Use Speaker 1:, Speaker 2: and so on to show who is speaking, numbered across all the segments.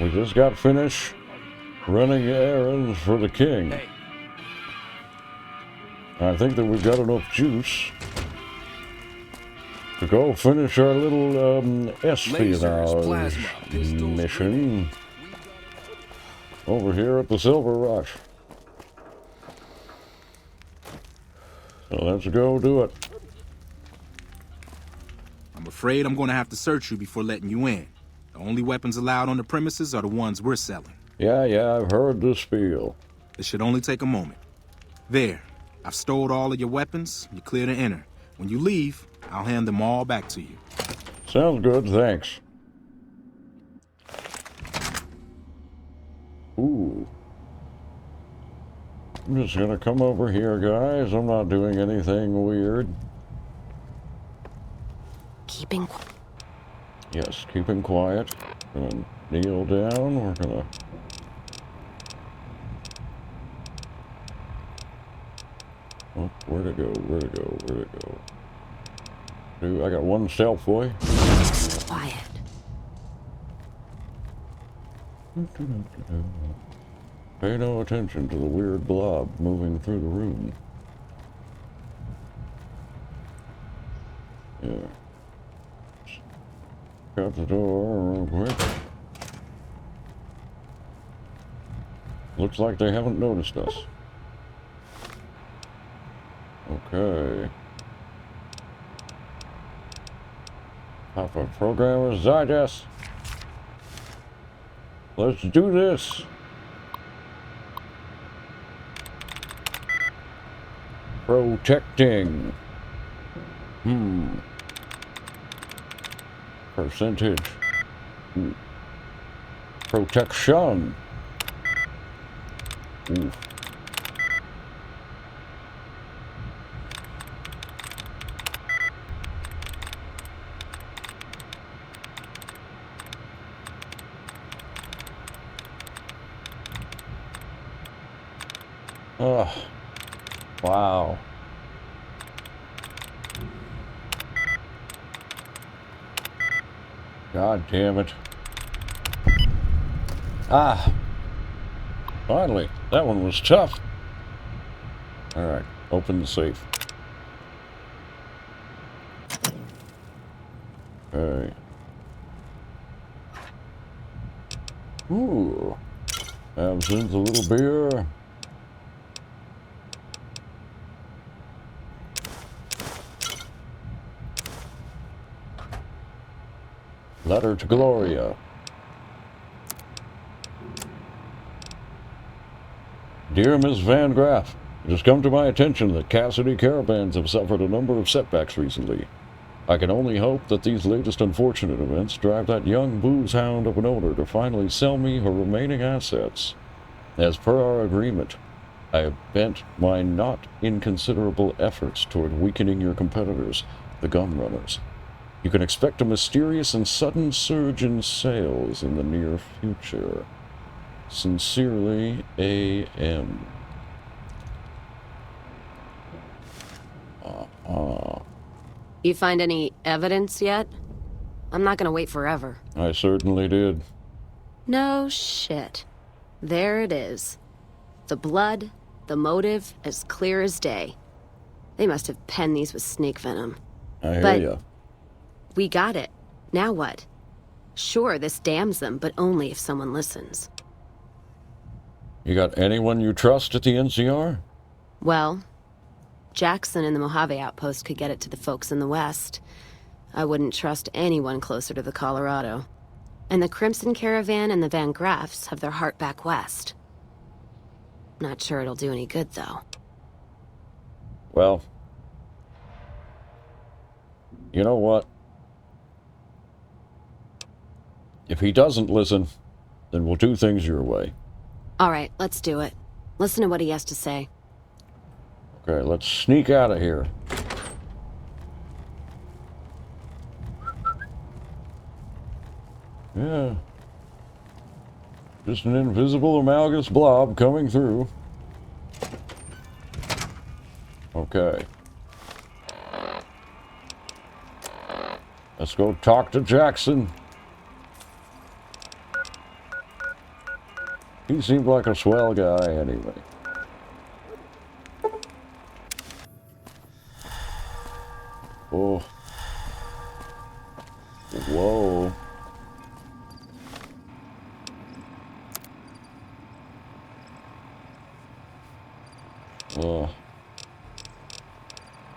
Speaker 1: We just got finished running errands for the king.
Speaker 2: Hey.
Speaker 1: I think that we've got enough juice to go finish our little espionage mission over here at the Silver Rush. So let's go do it.
Speaker 2: I'm afraid I'm going to have to search you before letting you in. The only weapons allowed on the premises are the ones we're selling.
Speaker 1: Yeah, I've heard the spiel.
Speaker 2: It should only take a moment. There. I've stowed all of your weapons. You're clear to enter. When you leave, I'll hand them all back to you.
Speaker 1: Sounds good, thanks. Ooh. I'm just gonna come over here, guys. I'm not doing anything weird.
Speaker 3: Keeping quiet.
Speaker 1: Yes, keeping quiet. Gonna kneel down. We're gonna... Oh, where'd it go? Where'd it go? Where'd it go? Dude, I got one stealth boy.
Speaker 3: Quiet.
Speaker 1: Pay no attention to the weird blob moving through the room. Yeah. Shut the door real quick. Looks like they haven't noticed us. Okay. Papa Programmer's Digest. Let's do this. Protecting. Percentage. Protection. Ooh. Oh, wow. God damn it. Ah. Finally. That one was tough. Alright. Open the safe. Okay. Ooh. Absinthe, a little beer. Letter to Gloria. Dear Miss Van Graff, it has come to my attention that Cassidy caravans have suffered a number of setbacks recently. I can only hope that these latest unfortunate events drive that young booze hound of an owner to finally sell me her remaining assets. As per our agreement, I have bent my not inconsiderable efforts toward weakening your competitors, the gum runners. You can expect a mysterious and sudden surge in sales in the near future. Sincerely, A.M.
Speaker 3: You find any evidence yet? I'm not gonna wait forever.
Speaker 1: I certainly did.
Speaker 3: No shit. There it is. The blood, the motive, as clear as day. They must have penned these with snake venom.
Speaker 1: I hear ya.
Speaker 3: We got it. Now what? Sure, this damns them, but only if someone listens.
Speaker 1: You got anyone you trust at the NCR?
Speaker 3: Well, Jackson and the Mojave outpost could get it to the folks in the West. I wouldn't trust anyone closer to the Colorado. And the Crimson Caravan and the Van Graffs have their heart back west. Not sure it'll do any good, though.
Speaker 1: Well, you know what? If he doesn't listen, then we'll do things your way.
Speaker 3: All right, let's do it. Listen to what he has to say.
Speaker 1: Okay, let's sneak out of here. Yeah. Just an invisible amalgamous blob coming through. Okay. Let's go talk to Jackson. He seemed like a swell guy anyway. Oh. Whoa.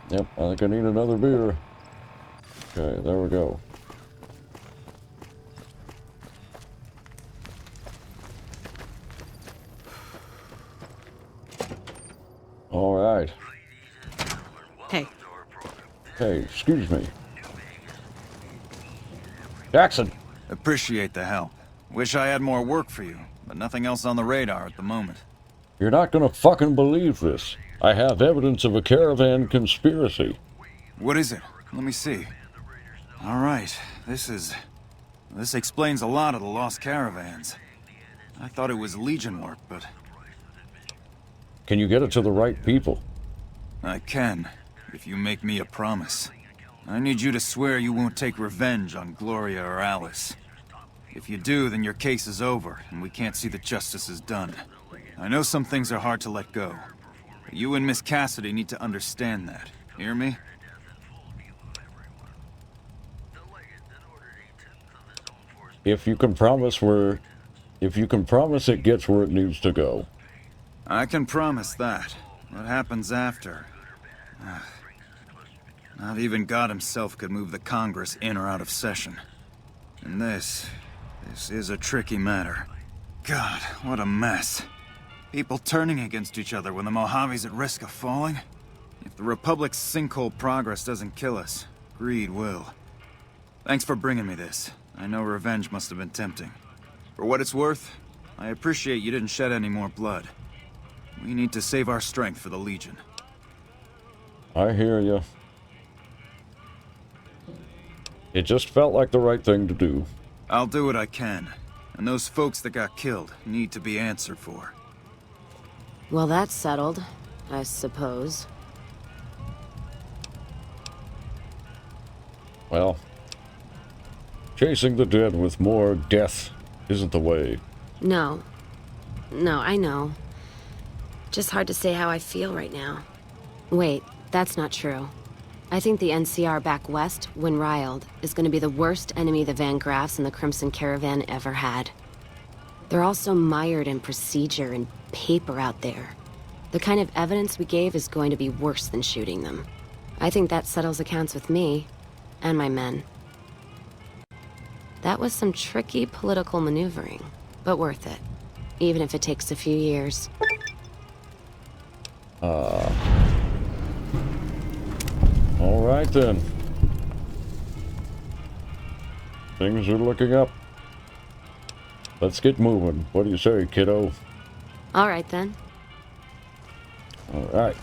Speaker 1: Yep, I think I need another beer. Okay, there we go. All right.
Speaker 3: Hey.
Speaker 1: Hey, excuse me. Jackson!
Speaker 4: Appreciate the help. Wish I had more work for you, but nothing else on the radar at the moment.
Speaker 1: You're not gonna fucking believe this. I have evidence of a caravan conspiracy.
Speaker 4: What is it? Let me see. Alright, this explains a lot of the lost caravans. I thought it was Legion work, but
Speaker 1: Can you get it to the right people?
Speaker 4: I can, if you make me a promise. I need you to swear you won't take revenge on Gloria or Alice. If you do, then your case is over, and we can't see that justice is done. I know some things are hard to let go, but you and Miss Cassidy need to understand that. Hear me?
Speaker 1: If you can promise it gets where it needs to go.
Speaker 4: I can promise that. What happens after? Not even God himself could move the Congress in or out of session. And this is a tricky matter. God, what a mess. People turning against each other when the Mojave's at risk of falling? If the Republic's sinkhole progress doesn't kill us, greed will. Thanks for bringing me this. I know revenge must have been tempting. For what it's worth, I appreciate you didn't shed any more blood. We need to save our strength for the Legion.
Speaker 1: I hear you. It just felt like the right thing to do.
Speaker 4: I'll do what I can. And those folks that got killed need to be answered for.
Speaker 3: Well, that's settled, I suppose.
Speaker 1: Well, chasing the dead with more death isn't the way.
Speaker 3: No, I know. Just hard to say how I feel right now. Wait, that's not true. I think the NCR back west, when riled, is going to be the worst enemy the Van Graffs and the Crimson Caravan ever had. They're all so mired in procedure and paper out there. The kind of evidence we gave is going to be worse than shooting them. I think that settles accounts with me and my men. That was some tricky political maneuvering, but worth it, even if it takes a few years.
Speaker 1: All right then. Things are looking up. Let's get moving. What do you say, kiddo?
Speaker 3: All right, then.
Speaker 1: All right.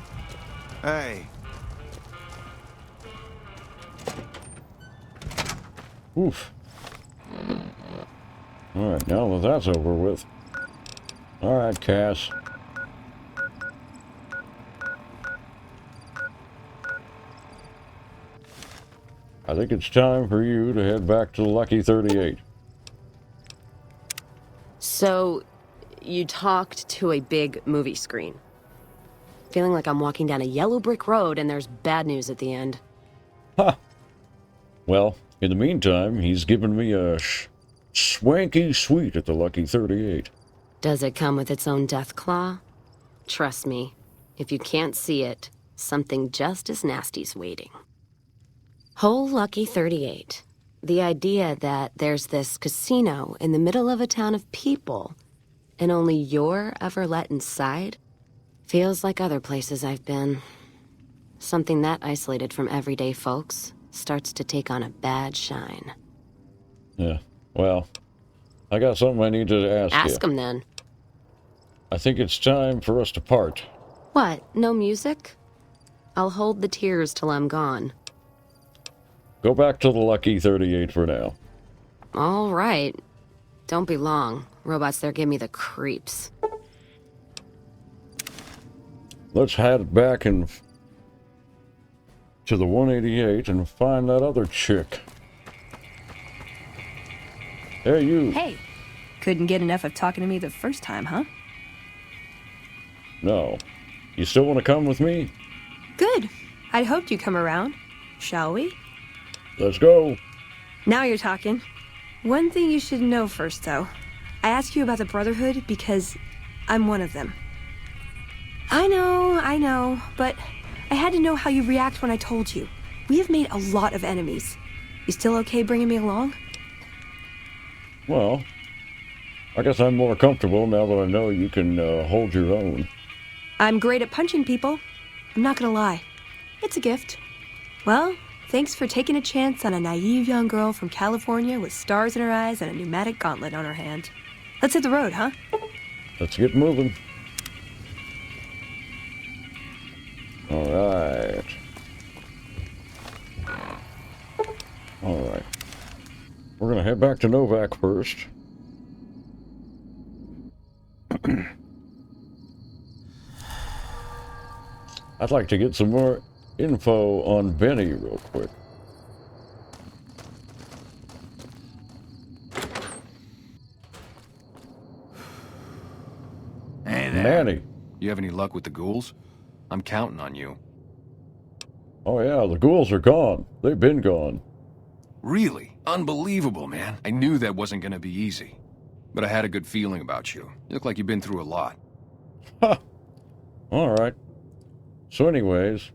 Speaker 4: Hey.
Speaker 1: Oof. All right, now that that's over with. All right, Cass. I think it's time for you to head back to Lucky 38.
Speaker 3: So, you talked to a big movie screen. Feeling like I'm walking down a yellow brick road and there's bad news at the end.
Speaker 1: Ha! Well, in the meantime, he's given me a swanky suite at the Lucky 38.
Speaker 3: Does it come with its own death claw? Trust me, if you can't see it, something just as nasty's waiting. Whole Lucky 38. The idea that there's this casino in the middle of a town of people, and only you're ever let inside, feels like other places I've been. Something that isolated from everyday folks starts to take on a bad shine.
Speaker 1: Yeah, well, I got something I need to ask you.
Speaker 3: Ask 'em then.
Speaker 1: I think it's time for us to part.
Speaker 3: What, no music? I'll hold the tears till I'm gone.
Speaker 1: Go back to the Lucky 38 for now.
Speaker 3: All right. Don't be long. Robots there give me the creeps.
Speaker 1: Let's head back to the 188 and find that other chick. Hey, you.
Speaker 3: Hey,
Speaker 5: Couldn't get enough of talking to me the first time, huh?
Speaker 1: No. You still want to come with me?
Speaker 5: Good. I'd hoped you'd come around. Shall we?
Speaker 1: Let's go.
Speaker 5: Now you're talking. One thing you should know first, though. I asked you about the Brotherhood because I'm one of them. I know, but I had to know how you react when I told you. We have made a lot of enemies. You still okay bringing me along?
Speaker 1: Well, I guess I'm more comfortable now that I know you can hold your own.
Speaker 5: I'm great at punching people. I'm not gonna lie. It's a gift. Well, thanks for taking a chance on a naive young girl from California with stars in her eyes and a pneumatic gauntlet on her hand. Let's hit the road, huh?
Speaker 1: Let's get moving. Alright. Alright. We're gonna head back to Novak first. I'd like to get some more info on Benny real quick.
Speaker 6: Hey there.
Speaker 1: Manny.
Speaker 6: You have any luck with the ghouls? I'm counting on you.
Speaker 1: Oh yeah, the ghouls are gone. They've been gone.
Speaker 6: Really? Unbelievable, man. I knew that wasn't gonna be easy. But I had a good feeling about you. You look like you've been through a lot.
Speaker 1: Ha! Alright. So anyways,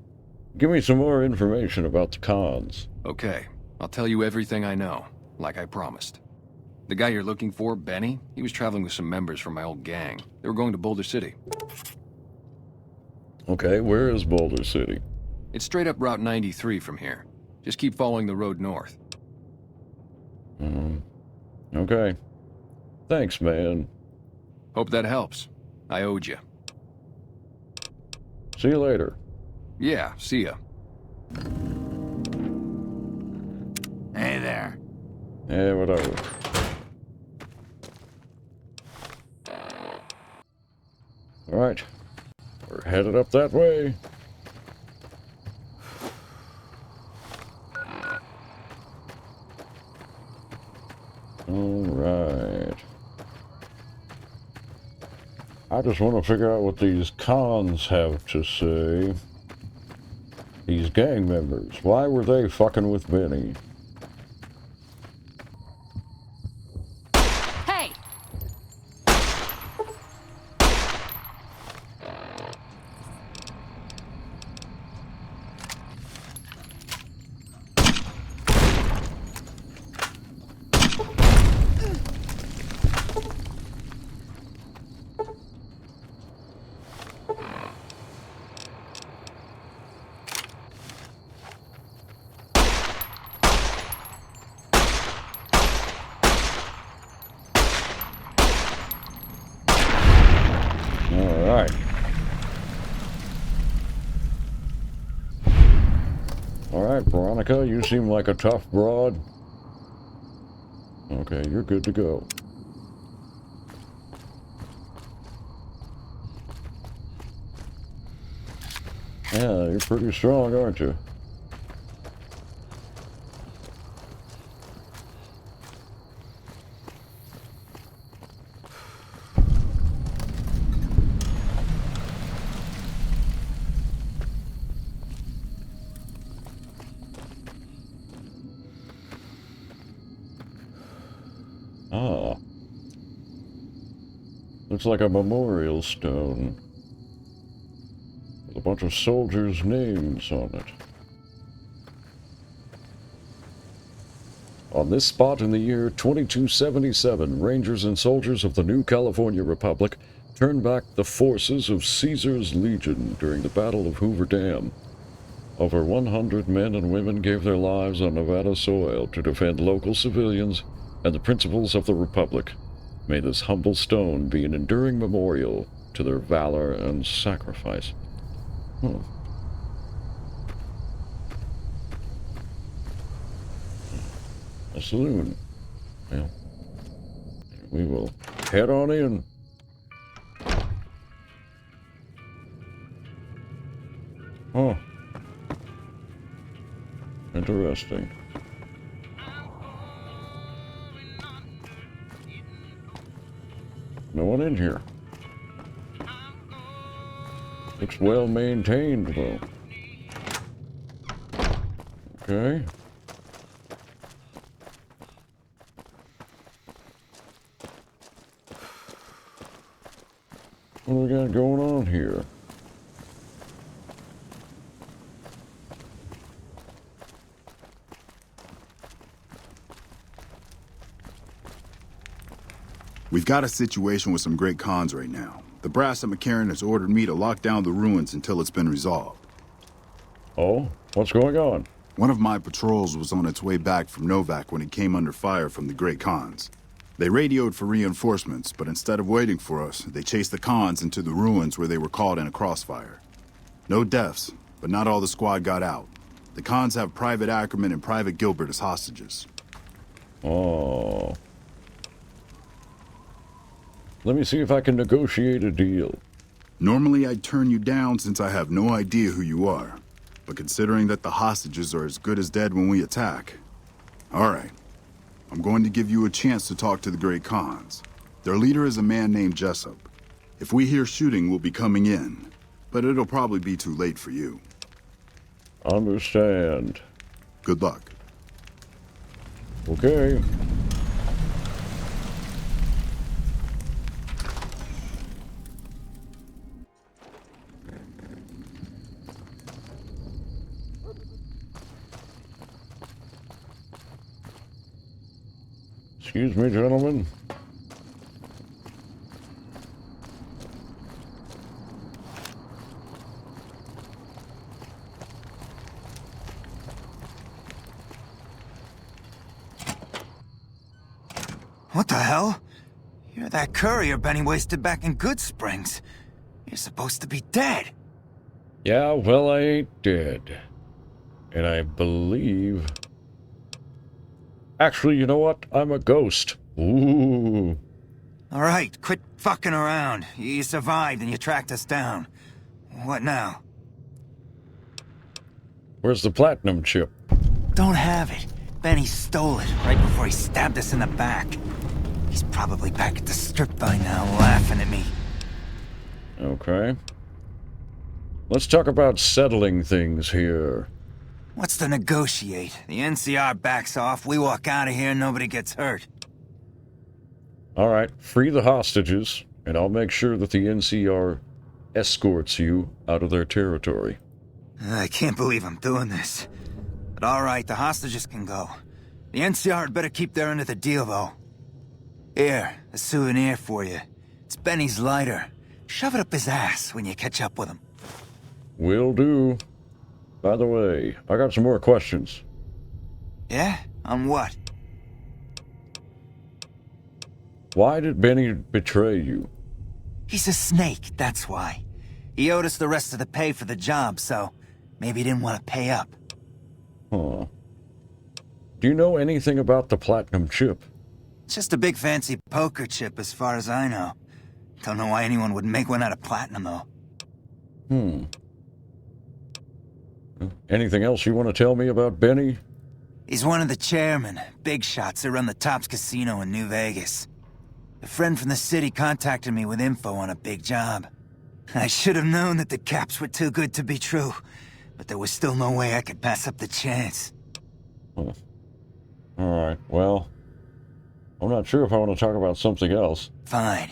Speaker 1: give me some more information about the cons.
Speaker 6: Okay, I'll tell you everything I know, like I promised. The guy you're looking for, Benny, he was traveling with some members from my old gang. They were going to Boulder City.
Speaker 1: Okay, where is Boulder City?
Speaker 6: It's straight up Route 93 from here. Just keep following the road north.
Speaker 1: Okay. Thanks, man.
Speaker 6: Hope that helps. I owed you.
Speaker 1: See you later.
Speaker 6: Yeah, see ya.
Speaker 4: Hey there.
Speaker 1: Yeah, whatever. Alright. We're headed up that way. Alright. I just want to figure out what these cons have to say. These gang members. Why were they fucking with Benny?
Speaker 3: Hey!
Speaker 1: Alright. Alright, Veronica, you seem like a tough broad. Okay, you're good to go. Yeah, you're pretty strong, aren't you? Ah. Looks like a memorial stone with a bunch of soldiers' names on it. On this spot in the year 2277, Rangers and soldiers of the New California Republic turned back the forces of Caesar's Legion during the Battle of Hoover Dam. Over 100 men and women gave their lives on Nevada soil to defend local civilians and the principles of the Republic. May this humble stone be an enduring memorial to their valor and sacrifice. A saloon. Well, we will head on in. Huh. Interesting. No one in here. Looks well maintained, though. Okay. What do we got going on here?
Speaker 7: We've got a situation with some great cons right now. The brass at McCarran has ordered me to lock down the ruins until it's been resolved.
Speaker 1: Oh, what's going on?
Speaker 7: One of my patrols was on its way back from Novak when it came under fire from the great cons. They radioed for reinforcements, but instead of waiting for us, they chased the cons into the ruins where they were caught in a crossfire. No deaths, but not all the squad got out. The cons have Private Ackerman and Private Gilbert as hostages.
Speaker 1: Oh. Let me see if I can negotiate a deal.
Speaker 7: Normally I'd turn you down since I have no idea who you are. But considering that the hostages are as good as dead when we attack... Alright. I'm going to give you a chance to talk to the Great Khans. Their leader is a man named Jessup. If we hear shooting, we'll be coming in. But it'll probably be too late for you.
Speaker 1: Understand.
Speaker 7: Good luck.
Speaker 1: Okay. Excuse me, gentlemen.
Speaker 4: What the hell? You're that courier Benny wasted back in Good Springs. You're supposed to be dead.
Speaker 1: Yeah, well, I ain't dead. And I believe... Actually, you know what? I'm a ghost. Ooh.
Speaker 4: All right, quit fucking around. You survived and you tracked us down. What now?
Speaker 1: Where's the platinum chip?
Speaker 4: Don't have it. Benny stole it right before he stabbed us in the back. He's probably back at the strip by now, laughing at me.
Speaker 1: Okay. Let's talk about settling things here.
Speaker 4: What's to negotiate? The NCR backs off, we walk out of here, nobody gets hurt.
Speaker 1: Alright, free the hostages, and I'll make sure that the NCR escorts you out of their territory.
Speaker 4: I can't believe I'm doing this. But alright, the hostages can go. The NCR had better keep their end of the deal, though. Here, a souvenir for you. It's Benny's lighter. Shove it up his ass when you catch up with him.
Speaker 1: Will do. By the way, I got some more questions.
Speaker 4: Yeah? On what?
Speaker 1: Why did Benny betray you?
Speaker 4: He's a snake, that's why. He owed us the rest of the pay for the job, so maybe he didn't want to pay up.
Speaker 1: Huh. Do you know anything about the platinum chip?
Speaker 4: It's just a big fancy poker chip as far as I know. Don't know why anyone would make one out of platinum, though.
Speaker 1: Anything else you want to tell me about Benny?
Speaker 4: He's one of the chairmen, big shots that run the Tops Casino in New Vegas. A friend from the city contacted me with info on a big job. I should have known that the caps were too good to be true, but there was still no way I could pass up the chance.
Speaker 1: Huh. Alright, well, I'm not sure if I want to talk about something else.
Speaker 4: Fine.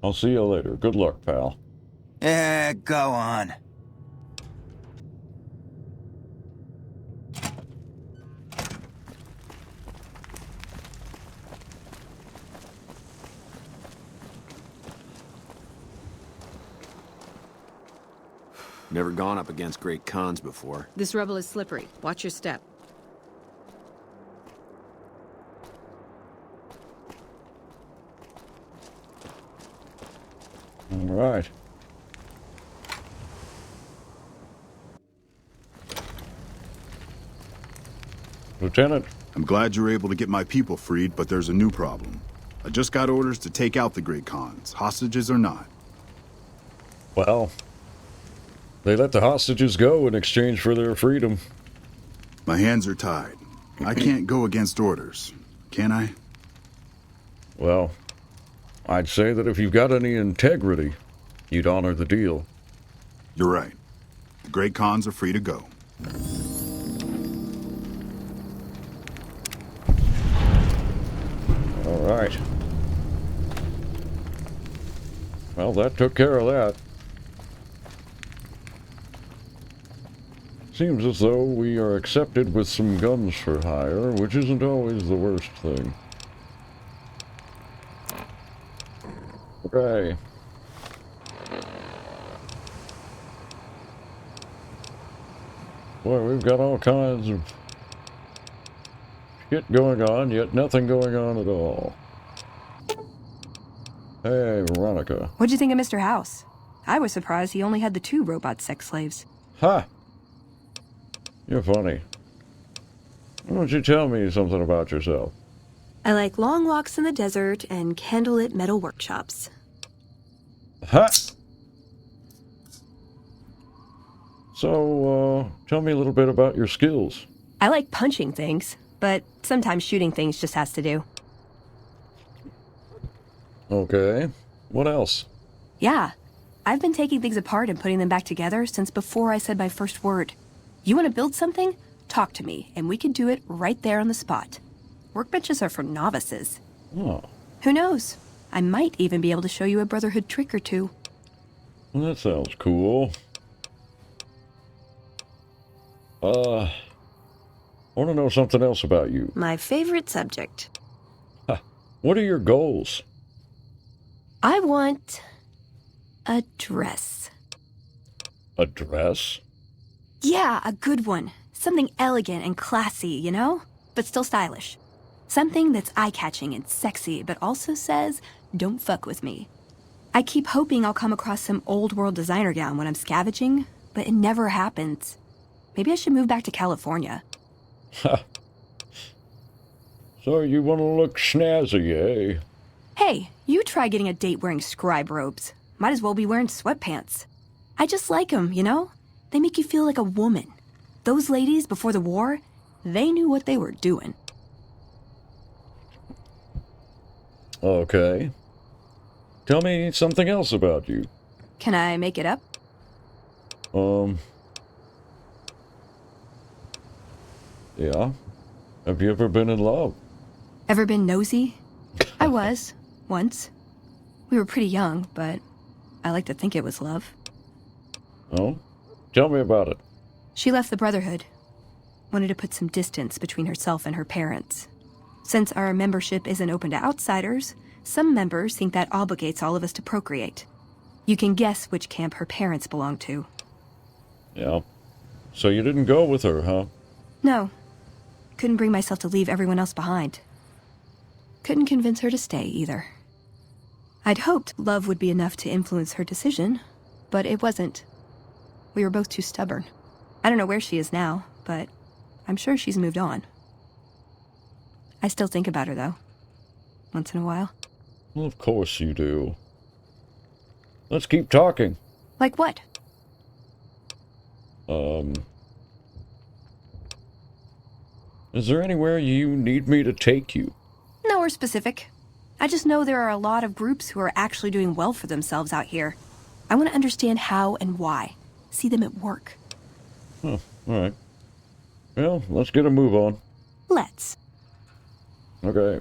Speaker 1: I'll see you later. Good luck, pal.
Speaker 4: Yeah, go on.
Speaker 8: Never gone up against great cons before.
Speaker 9: This rebel is slippery. Watch your step.
Speaker 1: All right. Lieutenant.
Speaker 7: I'm glad you were able to get my people freed, but there's a new problem. I just got orders to take out the great cons, hostages or not.
Speaker 1: Well, they let the hostages go in exchange for their freedom.
Speaker 7: My hands are tied. I can't go against orders, can I?
Speaker 1: Well, I'd say that if you've got any integrity, you'd honor the deal.
Speaker 7: You're right. The Great Khans are free to go.
Speaker 1: All right. Well, that took care of that. Seems as though we are accepted with some guns for hire, which isn't always the worst thing. Okay. Boy, we've got all kinds of shit going on, yet nothing going on at all. Hey, Veronica.
Speaker 5: What'd you think of Mr. House? I was surprised he only had the 2 robot sex slaves.
Speaker 1: Ha! You're funny. Why don't you tell me something about yourself?
Speaker 5: I like long walks in the desert and candlelit metal workshops.
Speaker 1: Ha! So, tell me a little bit about your skills.
Speaker 5: I like punching things, but sometimes shooting things just has to do.
Speaker 1: Okay. What else?
Speaker 5: Yeah, I've been taking things apart and putting them back together since before I said my first word. You want to build something? Talk to me, and we can do it right there on the spot. Workbenches are for novices.
Speaker 1: Oh.
Speaker 5: Who knows? I might even be able to show you a Brotherhood trick or two.
Speaker 1: Well, that sounds cool. I want to know something else about you.
Speaker 5: My favorite subject.
Speaker 1: What are your goals?
Speaker 5: I want a dress.
Speaker 1: A dress?
Speaker 5: Yeah, a good one. Something elegant and classy, you know? But still stylish. Something that's eye-catching and sexy, but also says, don't fuck with me. I keep hoping I'll come across some old-world designer gown when I'm scavenging, but it never happens. Maybe I should move back to California.
Speaker 1: Ha! So you want to look snazzy, eh?
Speaker 5: Hey, you try getting a date wearing scribe robes. Might as well be wearing sweatpants. I just like them, you know? They make you feel like a woman. Those ladies, before the war, they knew what they were doing.
Speaker 1: Okay. Tell me something else about you.
Speaker 5: Can I make it up?
Speaker 1: Yeah. Have you ever been in love?
Speaker 5: Ever been nosy? I was, once. We were pretty young, but I like to think it was love.
Speaker 1: Oh? Tell me about it.
Speaker 5: She left the Brotherhood. Wanted to put some distance between herself and her parents. Since our membership isn't open to outsiders, some members think that obligates all of us to procreate. You can guess which camp her parents belong to.
Speaker 1: Yeah. So you didn't go with her, huh?
Speaker 5: No. Couldn't bring myself to leave everyone else behind. Couldn't convince her to stay, either. I'd hoped love would be enough to influence her decision, but it wasn't. We were both too stubborn. I don't know where she is now, but I'm sure she's moved on. I still think about her, though. Once in a while.
Speaker 1: Well, of course you do. Let's keep talking.
Speaker 5: Like what?
Speaker 1: Is there anywhere you need me to take you?
Speaker 5: Nowhere specific. I just know there are a lot of groups who are actually doing well for themselves out here. I want to understand how and why. See them at work.
Speaker 1: Huh, alright. Well, let's get a move on.
Speaker 5: Let's.
Speaker 1: Okay.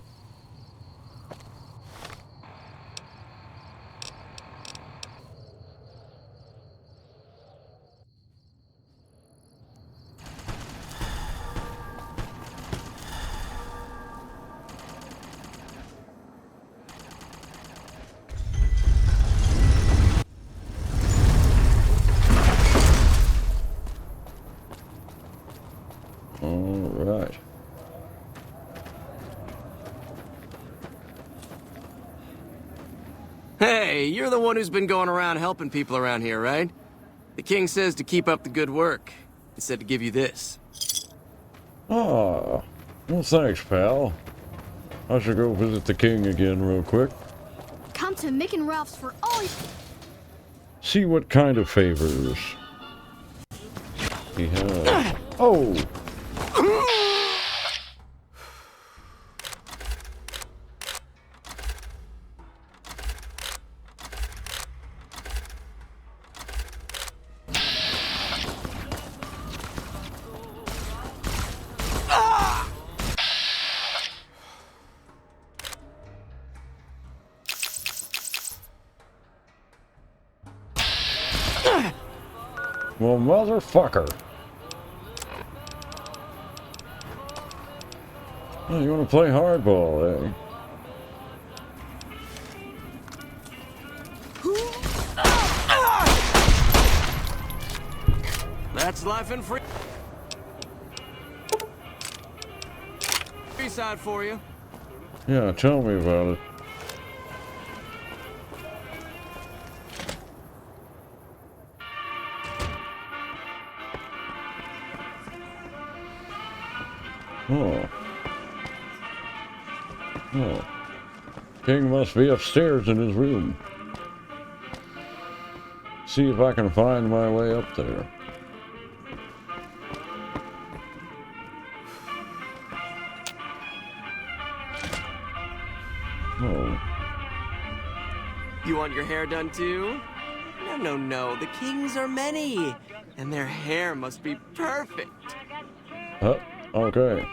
Speaker 1: Alright.
Speaker 10: Hey, you're the one who's been going around helping people around here, right? The king says to keep up the good work. He said to give you this.
Speaker 1: Ah, well, thanks, pal. I should go visit the king again real quick.
Speaker 11: Come to Mick and Ralph's for all you...
Speaker 1: See what kind of favors he has. Oh! Well, motherfucker. Oh, you want to play hardball, eh?
Speaker 10: That's life in free side for you.
Speaker 1: Yeah, tell me about it. Oh. Oh. King must be upstairs in his room. See if I can find my way up there. Oh.
Speaker 10: You want your hair done too? No. The kings are many, and their hair must be perfect.
Speaker 1: Okay.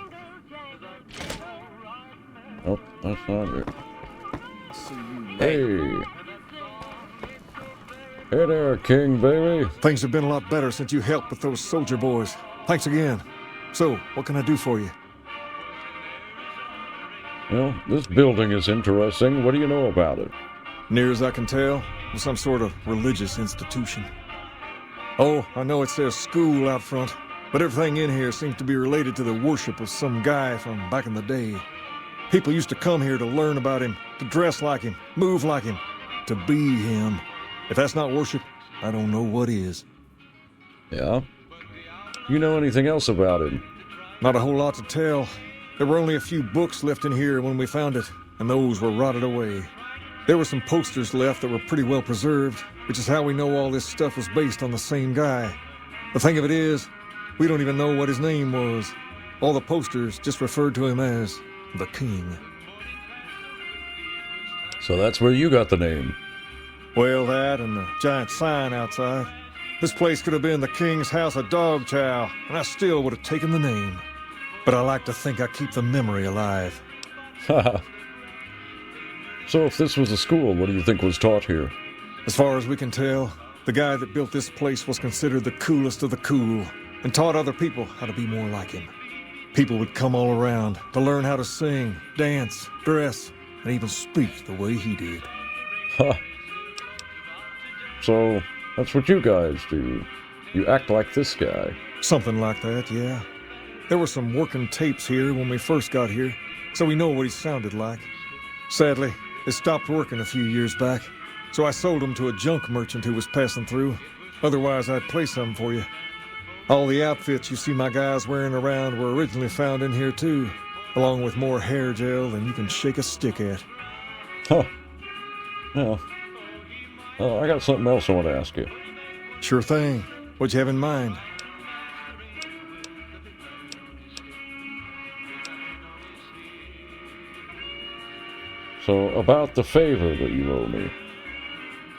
Speaker 1: Oh, that's not it. Hey. Hey there, King, baby.
Speaker 12: Things have been a lot better since you helped with those soldier boys. Thanks again. So, what can I do for you?
Speaker 1: Well, this building is interesting. What do you know about it?
Speaker 12: Near as I can tell, it's some sort of religious institution. Oh, I know it says school out front, but everything in here seems to be related to the worship of some guy from back in the day. People used to come here to learn about him, to dress like him, move like him, to be him. If that's not worship, I don't know what is.
Speaker 1: Yeah? You know anything else about it?
Speaker 12: Not a whole lot to tell. There were only a few books left in here when we found it, and those were rotted away. There were some posters left that were pretty well preserved, which is how we know all this stuff was based on the same guy. The thing of it is, we don't even know what his name was. All the posters just referred to him as the King.
Speaker 1: So that's where you got the name.
Speaker 12: Well, that and the giant sign outside. This place could have been the King's House of Dog Chow, and I still would have taken the name. But I like to think I keep the memory alive.
Speaker 1: Haha. So if this was a school, what do you think was taught here?
Speaker 12: As far as we can tell, the guy that built this place was considered the coolest of the cool, and taught other people how to be more like him. People would come all around to learn how to sing, dance, dress, and even speak the way he did.
Speaker 1: Huh. So, that's what you guys do. You act like this guy.
Speaker 12: Something like that, yeah. There were some working tapes here when we first got here, so we know what he sounded like. Sadly, it stopped working a few years back, so I sold them to a junk merchant who was passing through. Otherwise, I'd play some for you. All the outfits you see my guys wearing around were originally found in here too, along with more hair gel than you can shake a stick at.
Speaker 1: Huh. Yeah. I got something else I want to ask you.
Speaker 12: Sure thing. What'd you have in mind?
Speaker 1: So, about the favor that you owe me.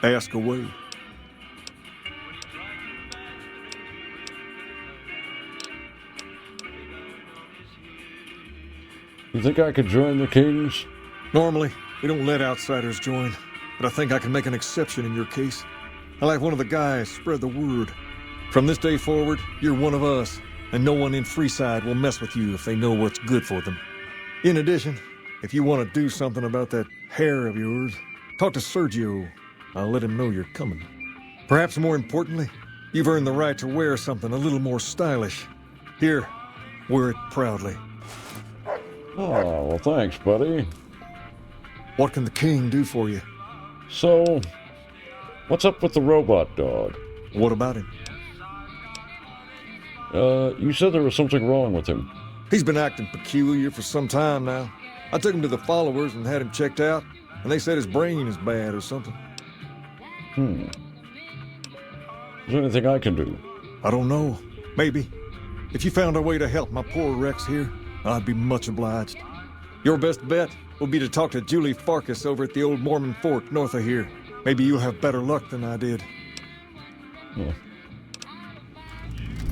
Speaker 12: Ask away.
Speaker 1: You think I could join the Kings?
Speaker 12: Normally, we don't let outsiders join, but I think I can make an exception in your case. I'll have one of the guys spread the word. From this day forward, you're one of us, and no one in Freeside will mess with you if they know what's good for them. In addition, if you want to do something about that hair of yours, talk to Sergio. I'll let him know you're coming. Perhaps more importantly, you've earned the right to wear something a little more stylish. Here, wear it proudly.
Speaker 1: Oh, well, thanks, buddy.
Speaker 12: What can the King do for you?
Speaker 1: So, what's up with the robot dog?
Speaker 12: What about him?
Speaker 1: You said there was something wrong with him.
Speaker 12: He's been acting peculiar for some time now. I took him to the followers and had him checked out, and they said his brain is bad or something.
Speaker 1: Is there anything I can do?
Speaker 12: I don't know. Maybe. If you found a way to help my poor Rex here, I'd be much obliged. Your best bet will be to talk to Julie Farkas over at the old Mormon fort north of here. Maybe you'll have better luck than I did.
Speaker 1: Yeah.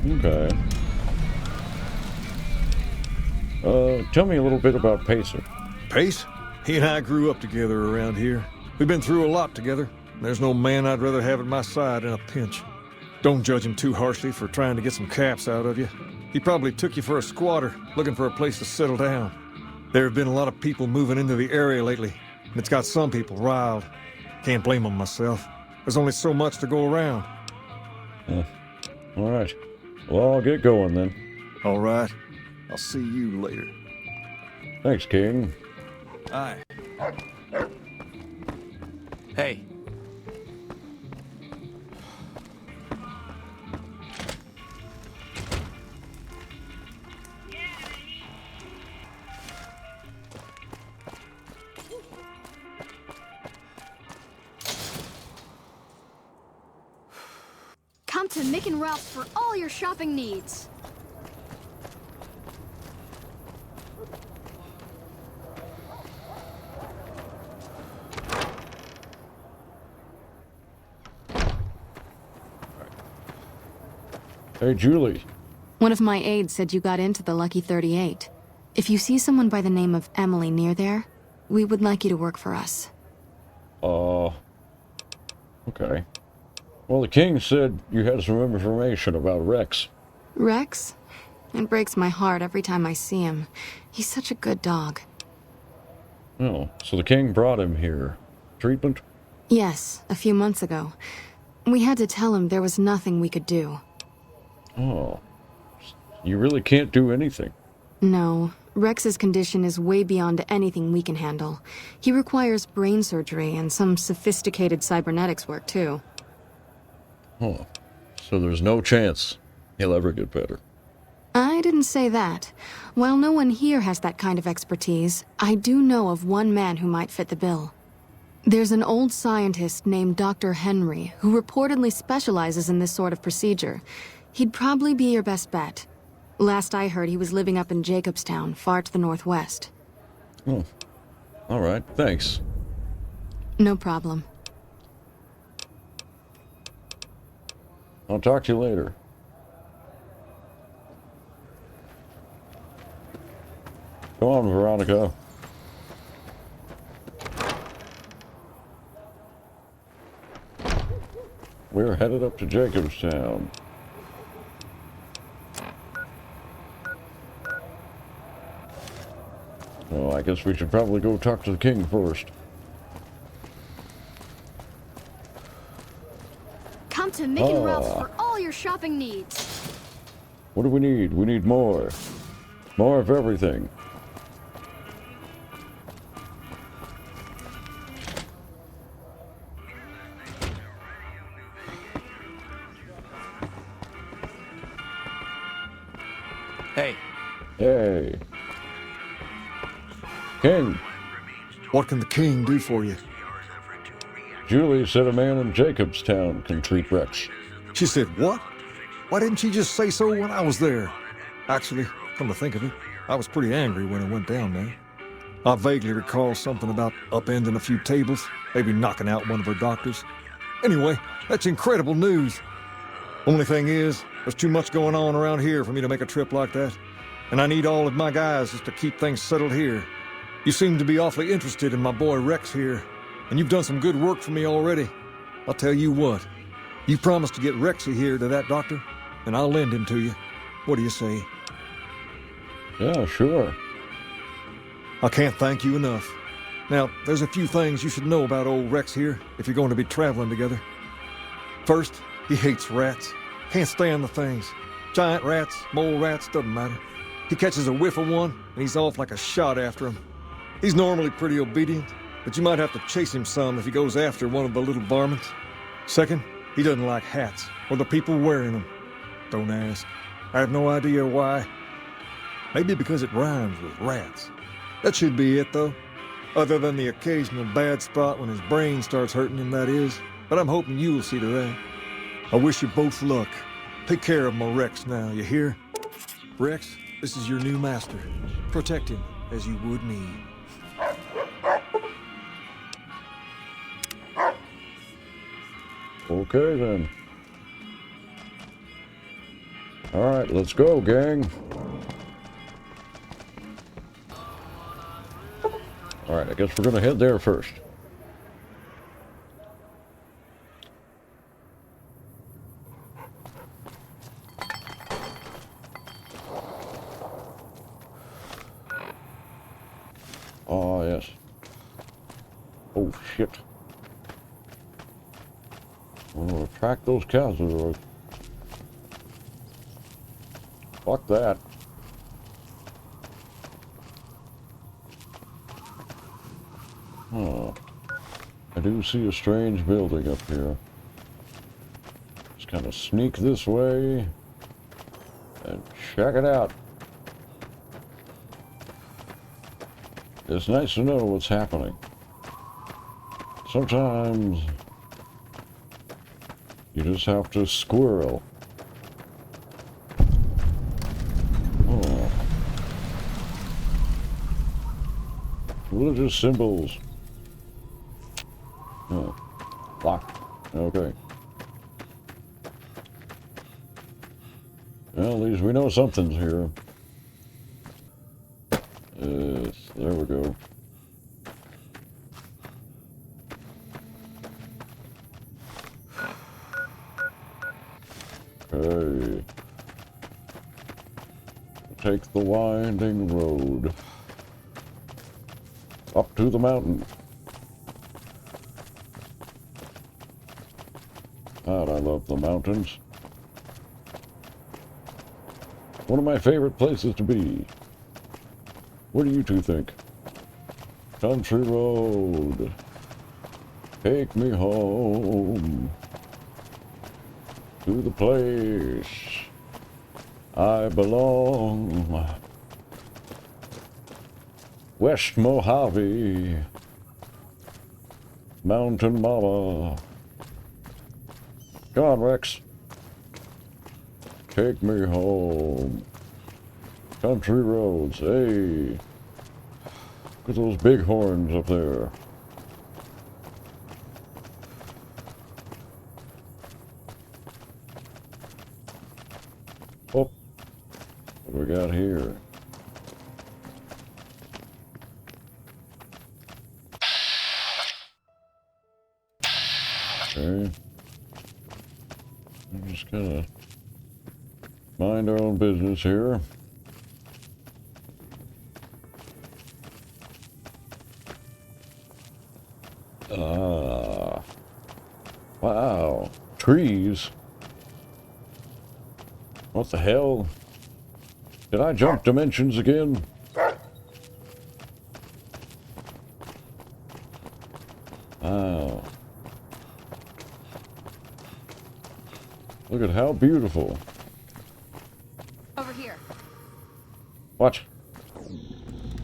Speaker 1: Okay. Tell me a little bit about Pacer.
Speaker 12: Pace? He and I grew up together around here. We've been through a lot together. There's no man I'd rather have at my side in a pinch. Don't judge him too harshly for trying to get some caps out of you. He probably took you for a squatter, looking for a place to settle down. There have been a lot of people moving into the area lately, and it's got some people riled. Can't blame them myself. There's only so much to go around.
Speaker 1: All right. Well, I'll get going then.
Speaker 12: All right. I'll see you later.
Speaker 1: Thanks, King.
Speaker 6: Aye.
Speaker 10: Hey.
Speaker 11: Come to Mick and Ralph's for all your shopping needs.
Speaker 1: Hey, Julie.
Speaker 3: One of my aides said you got into the Lucky 38. If you see someone by the name of Emily near there, we would like you to work for us.
Speaker 1: Okay. Well, the king said you had some information about Rex.
Speaker 3: Rex? It breaks my heart every time I see him. He's such a good dog.
Speaker 1: Oh, so the king brought him here. Treatment?
Speaker 3: Yes, a few months ago. We had to tell him there was nothing we could do.
Speaker 1: Oh. You really can't do anything.
Speaker 3: No, Rex's condition is way beyond anything we can handle. He requires brain surgery and some sophisticated cybernetics work, too.
Speaker 1: Oh. So there's no chance he'll ever get better.
Speaker 3: I didn't say that. While no one here has that kind of expertise, I do know of one man who might fit the bill. There's an old scientist named Dr. Henry who reportedly specializes in this sort of procedure. He'd probably be your best bet. Last I heard, he was living up in Jacobstown, far to the northwest.
Speaker 1: Oh. All right, thanks.
Speaker 3: No problem.
Speaker 1: I'll talk to you later. Come on, Veronica. We're headed up to Jacobstown. Oh, I guess we should probably go talk to the king first.
Speaker 11: Come to Mick and Ralph's for all your shopping needs.
Speaker 1: What do we need? We need more. More of everything.
Speaker 10: Hey.
Speaker 1: Hey. King.
Speaker 12: What can the king do for you?
Speaker 1: Julie said a man in Jacobstown can treat Rex.
Speaker 12: She said what? Why didn't she just say so when I was there? Actually, come to think of it, I was pretty angry when I went down there. I vaguely recall something about upending a few tables, maybe knocking out one of her doctors. Anyway, that's incredible news. Only thing is, there's too much going on around here for me to make a trip like that. And I need all of my guys just to keep things settled here. You seem to be awfully interested in my boy Rex here, and you've done some good work for me already. I'll tell you what, you promised to get Rexy here to that doctor, and I'll lend him to you. What do you say?
Speaker 1: Yeah, sure.
Speaker 12: I can't thank you enough. Now, there's a few things you should know about old Rex here if you're going to be traveling together. First, he hates rats. Can't stand the things. Giant rats, mole rats, doesn't matter. He catches a whiff of one, and he's off like a shot after him. He's normally pretty obedient, but you might have to chase him some if he goes after one of the little varmints. Second, he doesn't like hats, or the people wearing them. Don't ask. I have no idea why. Maybe because it rhymes with rats. That should be it, though. Other than the occasional bad spot when his brain starts hurting him, that is. But I'm hoping you'll see to that. I wish you both luck. Take care of my Rex now, you hear? Rex, this is your new master. Protect him as you would me.
Speaker 1: Okay, then. All right, let's go, gang. All right, I guess we're gonna head there first. Oh, shit. I'm gonna track those cows. Fuck that. Huh. I do see a strange building up here. Just kind of sneak this way and check it out. It's nice to know what's happening. Sometimes you just have to squirrel. Oh. Religious symbols. Oh. Locked. Okay. Well, at least we know something's here. There we go. Okay. Take the winding road up to the mountain. God, I love the mountains. One of my favorite places to be. What do you two think? Country road. Take me home to the place I belong. West Mojave, Mountain Mama. Come on, Rex. Take me home. Country roads. Hey. Look at those big horns up there. Oh. What we got here? Okay. I'm just gonna mind our own business here. Wow. Trees. What the hell? Did I jump dimensions again? Wow. Look at how beautiful.
Speaker 11: Over here.
Speaker 1: What?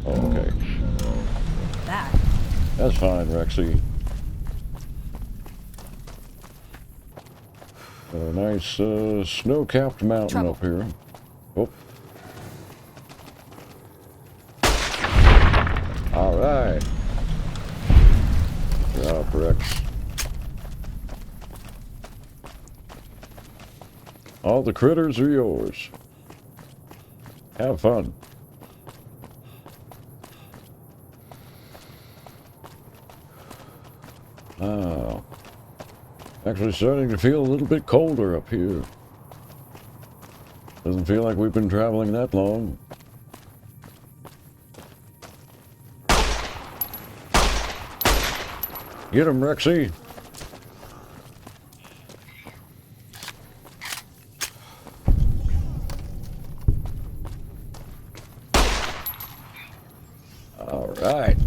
Speaker 1: Oh, okay. That's fine, Rexy. A nice snow-capped mountain up here. Oh. All right. Good job, Rex. All the critters are yours. Have fun. Oh. Actually starting to feel a little bit colder up here. Doesn't feel like we've been traveling that long. Get him, Rexy. All right.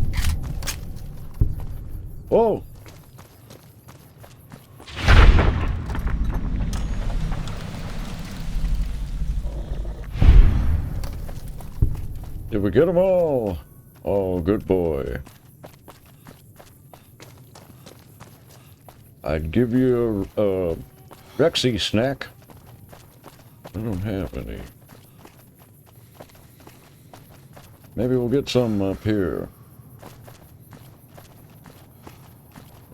Speaker 1: Whoa. Did we get them all? Oh, good boy. I'd give you a Rexy snack. I don't have any. Maybe we'll get some up here.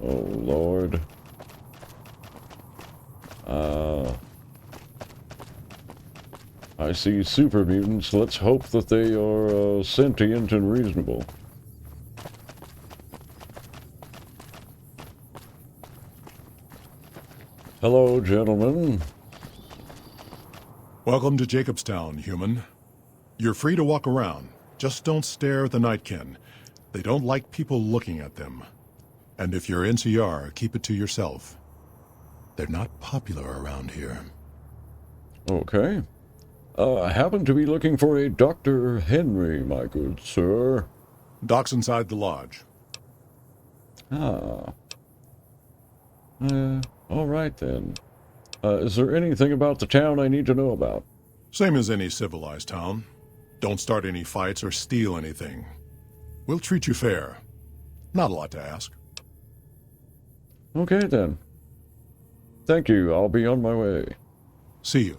Speaker 1: Oh, Lord. I see super mutants. Let's hope that they are sentient and reasonable. Hello, gentlemen.
Speaker 13: Welcome to Jacobstown, human. You're free to walk around. Just don't stare at the Nightkin. They don't like people looking at them. And if you're NCR, keep it to yourself. They're not popular around here.
Speaker 1: Okay. I happen to be looking for a Dr. Henry, my good sir.
Speaker 13: Doc's inside the lodge.
Speaker 1: Ah. All right then. Is there anything about the town I need to know about?
Speaker 13: Same as any civilized town. Don't start any fights or steal anything. We'll treat you fair. Not a lot to ask.
Speaker 1: Okay then. Thank you. I'll be on my way.
Speaker 13: See you.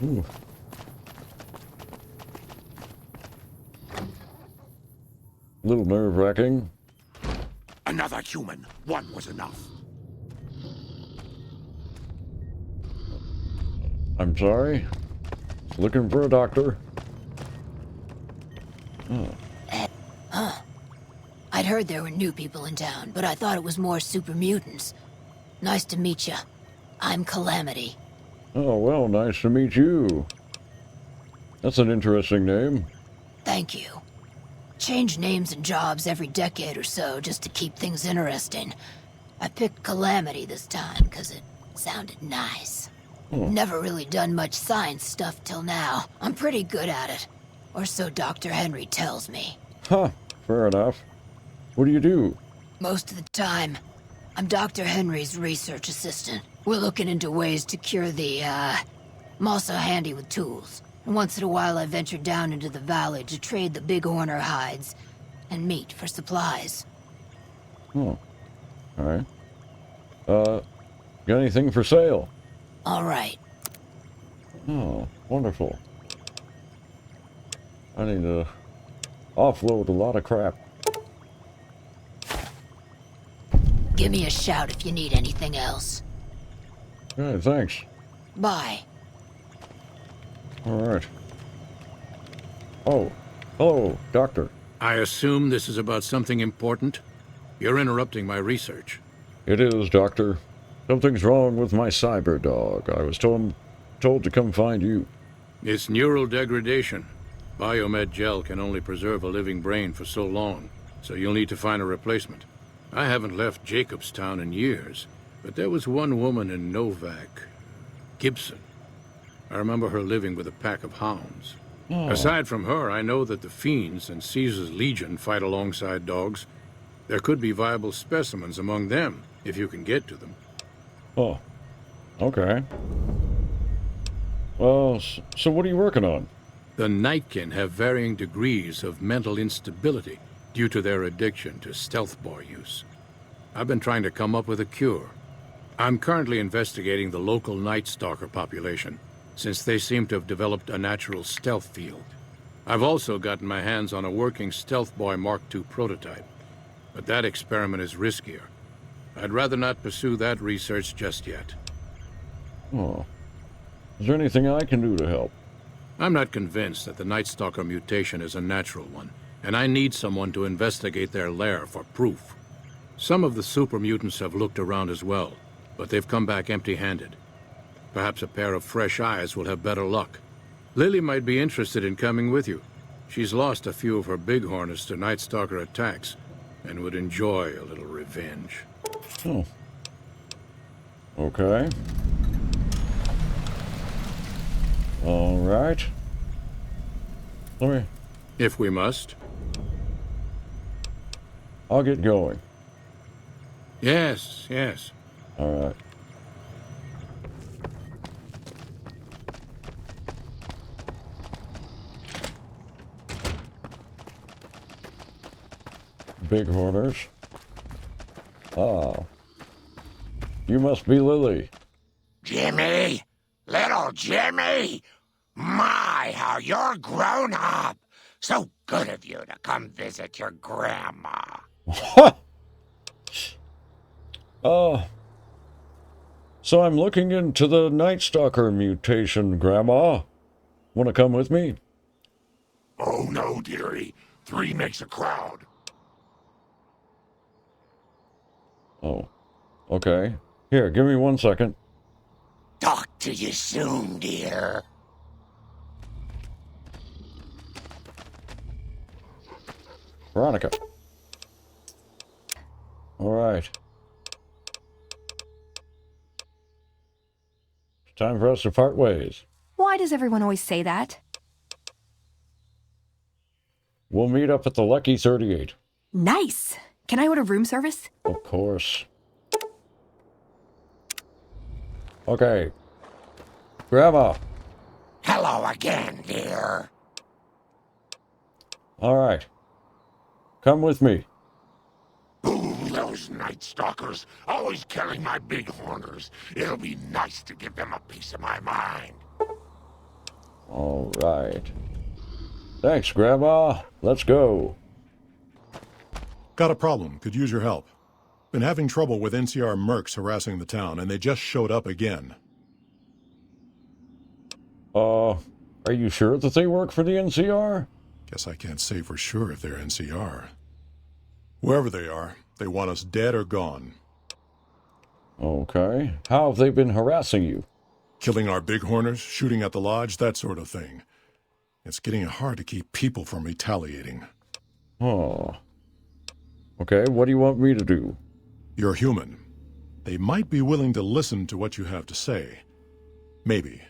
Speaker 1: Ooh. A little nerve-wracking.
Speaker 14: Another human. One was enough.
Speaker 1: I'm sorry. Looking for a doctor. Oh.
Speaker 15: Huh. I'd heard there were new people in town, but I thought it was more super mutants. Nice to meet you. I'm Calamity.
Speaker 1: Oh, well, nice to meet you. That's an interesting name.
Speaker 15: Thank you. Change names and jobs every decade or so just to keep things interesting. I picked Calamity this time because it sounded nice. Never really done much science stuff till now. I'm pretty good at it. Or so Dr. Henry tells me.
Speaker 1: Huh, fair enough. What do you do?
Speaker 15: Most of the time, I'm Dr. Henry's research assistant. We're looking into ways to cure the, I'm also handy with tools. And once in a while I venture down into the valley to trade the bighorner hides and meat for supplies.
Speaker 1: Oh, alright. Got anything for sale?
Speaker 15: All right.
Speaker 1: Oh, wonderful. I need to offload a lot of crap.
Speaker 15: Give me a shout if you need anything else.
Speaker 1: Okay, thanks.
Speaker 15: Bye.
Speaker 1: Alright. Oh, hello, Doctor.
Speaker 16: I assume this is about something important? You're interrupting my research.
Speaker 1: It is, Doctor. Something's wrong with my cyber dog. I was told to come find you.
Speaker 16: It's neural degradation. Biomed gel can only preserve a living brain for so long, so you'll need to find a replacement. I haven't left Jacobstown in years, but there was one woman in Novak, Gibson. I remember her living with a pack of hounds.
Speaker 1: Oh.
Speaker 16: Aside from her, I know that the Fiends and Caesar's Legion fight alongside dogs. There could be viable specimens among them, if you can get to them.
Speaker 1: Oh, okay. Well, so what are you working on?
Speaker 16: The Nightkin have varying degrees of mental instability due to their addiction to stealth boy use. I've been trying to come up with a cure. I'm currently investigating the local Night Stalker population, since they seem to have developed a natural stealth field. I've also gotten my hands on a working Stealth Boy Mark II prototype, but that experiment is riskier. I'd rather not pursue that research just yet.
Speaker 1: Oh. Is there anything I can do to help?
Speaker 16: I'm not convinced that the Night Stalker mutation is a natural one, and I need someone to investigate their lair for proof. Some of the super mutants have looked around as well, but they've come back empty-handed. Perhaps a pair of fresh eyes will have better luck. Lily might be interested in coming with you. She's lost a few of her bighorners to Night Stalker attacks, and would enjoy a little revenge.
Speaker 1: Oh. Okay. All right. Let me...
Speaker 16: If we must.
Speaker 1: I'll get going.
Speaker 16: Yes, yes.
Speaker 1: All right. Bighorners. Ah. You must be Lily.
Speaker 14: Jimmy! Little Jimmy! My, how you're grown up! So good of you to come visit your grandma.
Speaker 1: So I'm looking into the Night Stalker mutation, Grandma. Want to come with me?
Speaker 14: Oh no, dearie. 3 makes a crowd.
Speaker 1: Oh. Okay. Here, give me 1 second.
Speaker 14: Talk to you soon, dear.
Speaker 1: Veronica. Alright. It's time for us to part ways.
Speaker 5: Why does everyone always say that?
Speaker 1: We'll meet up at the Lucky 38.
Speaker 5: Nice! Can I order room service?
Speaker 1: Of course. Okay. Grandma.
Speaker 14: Hello again, dear.
Speaker 1: Alright. Come with me.
Speaker 14: Ooh, those Night Stalkers, always killing my bighorners. It'll be nice to give them a piece of my mind.
Speaker 1: Alright. Thanks, Grandma. Let's go.
Speaker 13: Got a problem. Could use your help. Been having trouble with NCR mercs harassing the town, and they just showed up again.
Speaker 1: Are you sure that they work for the NCR?
Speaker 13: Guess I can't say for sure if they're NCR. Whoever they are, they want us dead or gone.
Speaker 1: Okay. How have they been harassing you?
Speaker 13: Killing our bighorners, shooting at the lodge, that sort of thing. It's getting hard to keep people from retaliating.
Speaker 1: Oh. Okay, what do you want me to do?
Speaker 13: You're human. They might be willing to listen to what you have to say. Maybe.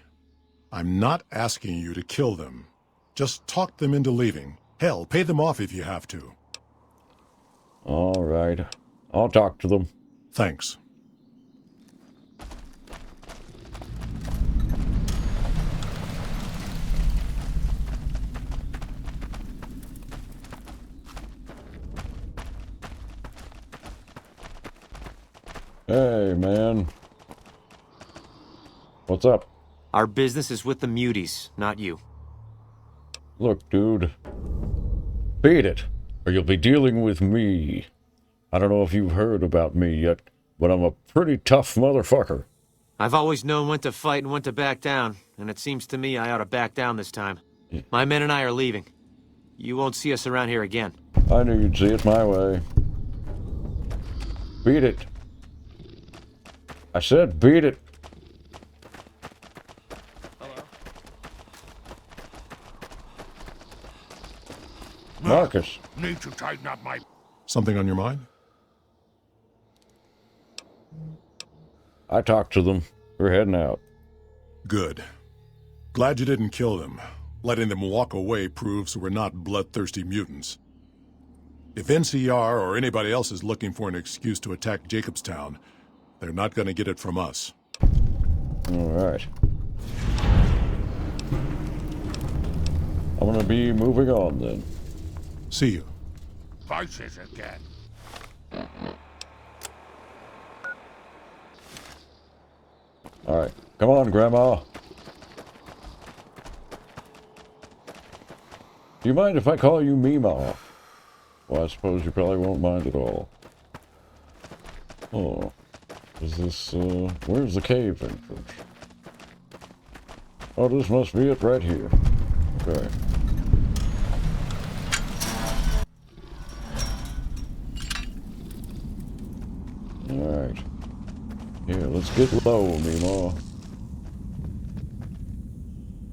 Speaker 13: I'm not asking you to kill them. Just talk them into leaving. Hell, pay them off if you have to.
Speaker 1: All right. I'll talk to them.
Speaker 13: Thanks.
Speaker 1: Hey, man. What's up?
Speaker 17: Our business is with the muties, not you.
Speaker 1: Look, dude. Beat it, or you'll be dealing with me. I don't know if you've heard about me yet, but I'm a pretty tough motherfucker.
Speaker 17: I've always known when to fight and when to back down, and it seems to me I ought to back down this time. My men and I are leaving. You won't see us around here again.
Speaker 1: I knew you'd see it my way. Beat it. I said beat it. Marcus.
Speaker 14: Need to tighten up my...
Speaker 13: Something on your mind?
Speaker 1: I talked to them. We're heading out.
Speaker 13: Good. Glad you didn't kill them. Letting them walk away proves we're not bloodthirsty mutants. If NCR or anybody else is looking for an excuse to attack Jacobstown, they're not going to get it from us.
Speaker 1: All right. I'm going to be moving on then.
Speaker 13: See you.
Speaker 14: Vices again.
Speaker 1: All right. Come on, Grandma. Do you mind if I call you Meemaw? Well, I suppose you probably won't mind at all. Oh. Is this, where's the cave entrance? Oh, this must be it right here. Okay. Alright. Here, let's get low, Meemaw.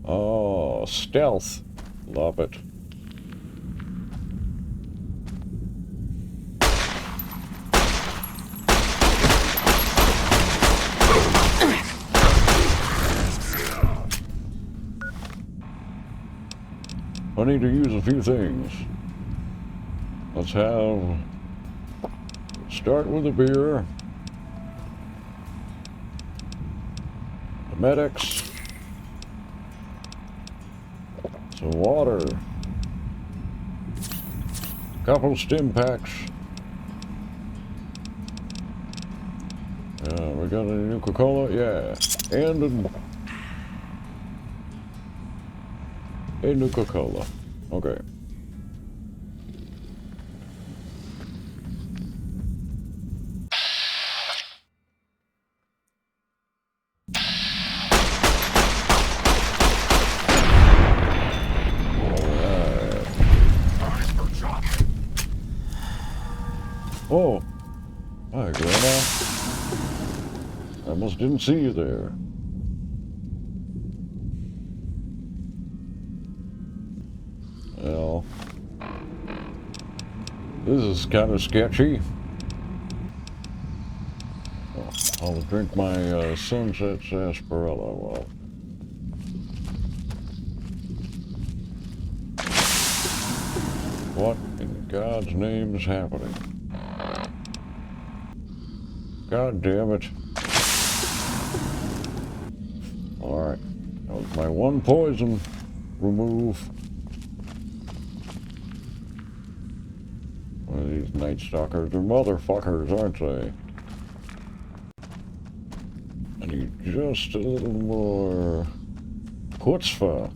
Speaker 1: Oh, stealth. Love it. I need to use a few things. Let's start with a beer. The medics. Some water. Couple stim packs. We got any Nuka-Cola? Yeah. And a Nuka-Cola. Okay. Oh. Hi, Grandma. I almost didn't see you there. Well. This is kind of sketchy. Oh, I'll drink my Sunset Sarsaparilla. Well, what in God's name is happening? God damn it. Alright. That was my one poison remove. One of these Night Stalkers are motherfuckers, aren't they? I need just a little more chutzpah.